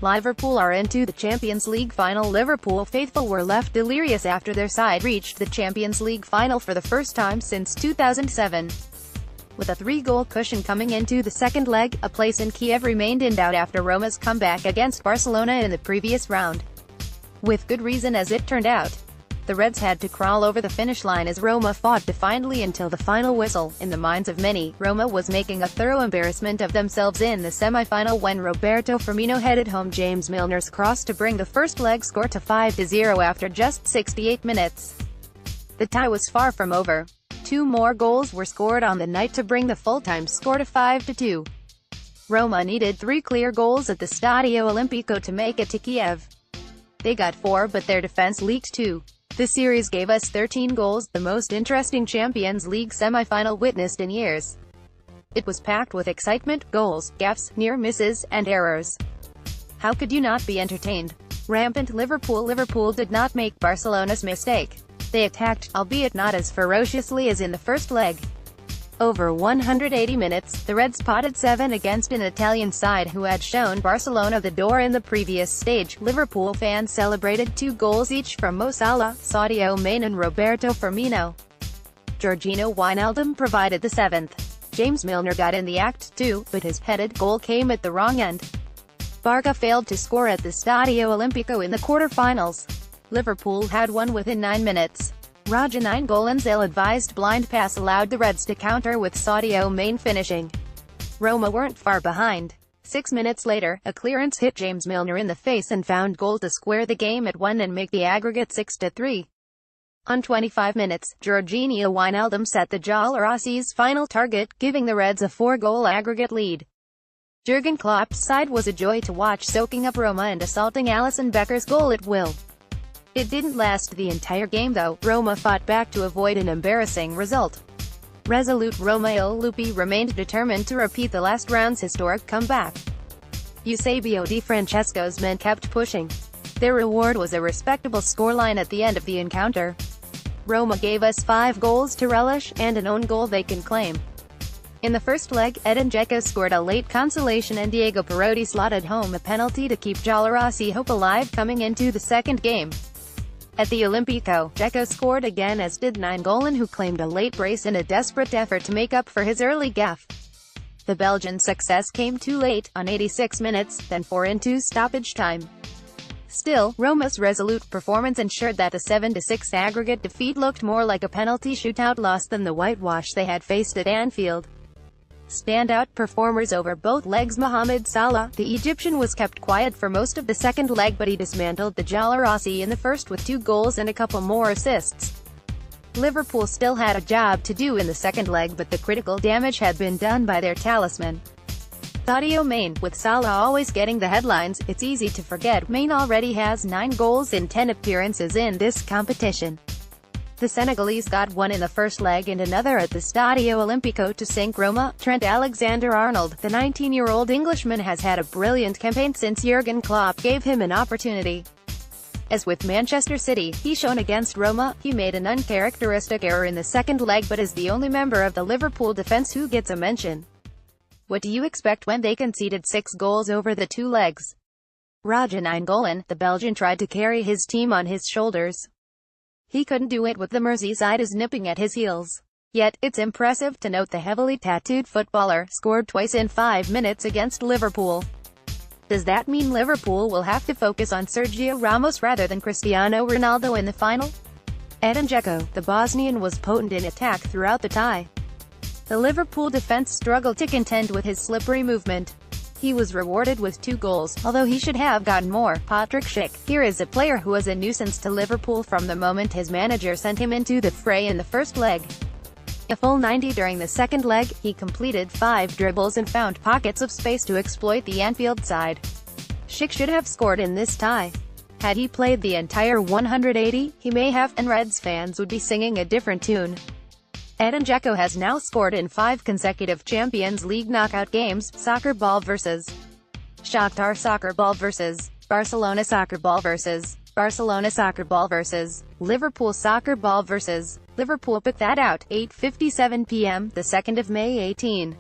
Liverpool are into the Champions League final. Liverpool faithful were left delirious after their side reached the Champions League final for the first time since 2007. With a 3-goal cushion coming into the second leg, a place in Kyiv remained in doubt after Roma's comeback against Barcelona in the previous round. With good reason, as it turned out. The Reds had to crawl over the finish line as Roma fought defiantly until the final whistle. In the minds of many, Roma was making a thorough embarrassment of themselves in the semi-final when Roberto Firmino headed home James Milner's cross to bring the first leg score to 5-0 after just 68 minutes. The tie was far from over. 2 more goals were scored on the night to bring the full-time score to 5-2. Roma needed 3 clear goals at the Stadio Olimpico to make it to Kyiv. They got 4, but their defense leaked 2. The series gave us 13 goals, the most interesting Champions League semi-final witnessed in years. It was packed with excitement, goals, gaffes, near misses, and errors. How could you not be entertained? Rampant Liverpool did not make Barcelona's mistake. They attacked, albeit not as ferociously as in the first leg. Over 180 minutes, the Reds potted 7 against an Italian side who had shown Barcelona the door in the previous stage. Liverpool fans celebrated 2 goals each from Mo Salah, Sadio Mane and Roberto Firmino. Georginio Wijnaldum provided the 7th. James Milner got in the act too, but his headed goal came at the wrong end. Barca failed to score at the Stadio Olimpico in the quarter-finals. Liverpool had won within 9 minutes. Raja Nainggolan's ill-advised blind pass allowed the Reds to counter with Sadio Mane finishing. Roma weren't far behind. 6 minutes later, a clearance hit James Milner in the face and found goal to square the game at 1 and make the aggregate 6-3. On 25 minutes, Georginio Wijnaldum set the Giallorossi final target, giving the Reds a 4-goal aggregate lead. Jurgen Klopp's side was a joy to watch, soaking up Roma and assaulting Alisson Becker's goal at will. It didn't last the entire game though. Roma fought back to avoid an embarrassing result. Resolute Romeo Lupi remained determined to repeat the last round's historic comeback. Eusebio Di Francesco's men kept pushing. Their reward was a respectable scoreline at the end of the encounter. Roma gave us 5 goals to relish, and an own goal they can claim. In the first leg, Edin Dzeko scored a late consolation and Diego Perotti slotted home a penalty to keep Giallorossi hope alive coming into the second game. At the Olimpico, Dzeko scored again, as did Nainggolan, who claimed a late brace in a desperate effort to make up for his early gaffe. The Belgian success came too late, on 86 minutes, then 4 into stoppage time. Still, Roma's resolute performance ensured that the 7-6 aggregate defeat looked more like a penalty shootout loss than the whitewash they had faced at Anfield. Standout performers over both legs. Mohamed Salah, the Egyptian, was kept quiet for most of the second leg, but he dismantled the Giallorossi in the first with 2 goals and a couple more assists. Liverpool still had a job to do in the second leg, but the critical damage had been done by their talisman, Sadio Mane. With Salah always getting the headlines, it's easy to forget Mane already has 9 goals in 10 appearances in this competition. The Senegalese got 1 in the first leg and another at the Stadio Olimpico to sink Roma. Trent Alexander-Arnold, the 19-year-old Englishman, has had a brilliant campaign since Jurgen Klopp gave him an opportunity. As with Manchester City, he shone against Roma. He made an uncharacteristic error in the second leg, but is the only member of the Liverpool defence who gets a mention. What do you expect when they conceded 6 goals over the 2 legs? Raja Nainggolan, the Belgian, tried to carry his team on his shoulders. He couldn't do it with the Merseysiders nipping at his heels. Yet, it's impressive to note the heavily tattooed footballer scored twice in 5 minutes against Liverpool. Does that mean Liverpool will have to focus on Sergio Ramos rather than Cristiano Ronaldo in the final? Edin Dzeko, the Bosnian, was potent in attack throughout the tie. The Liverpool defence struggled to contend with his slippery movement. He was rewarded with 2 goals, although he should have gotten more. Patrick Schick, here is a player who was a nuisance to Liverpool from the moment his manager sent him into the fray in the first leg. A full 90 during the second leg, he completed 5 dribbles and found pockets of space to exploit the Anfield side. Schick should have scored in this tie. Had he played the entire 180, he may have, and Reds fans would be singing a different tune. Edin Dzeko has now scored in 5 consecutive Champions League knockout games. Soccer ball vs. Shakhtar, soccer ball vs. Barcelona, soccer ball vs. Barcelona, soccer ball vs. Liverpool, soccer ball vs. Liverpool. Put that out. 8:57 p.m. the 2nd of May 18.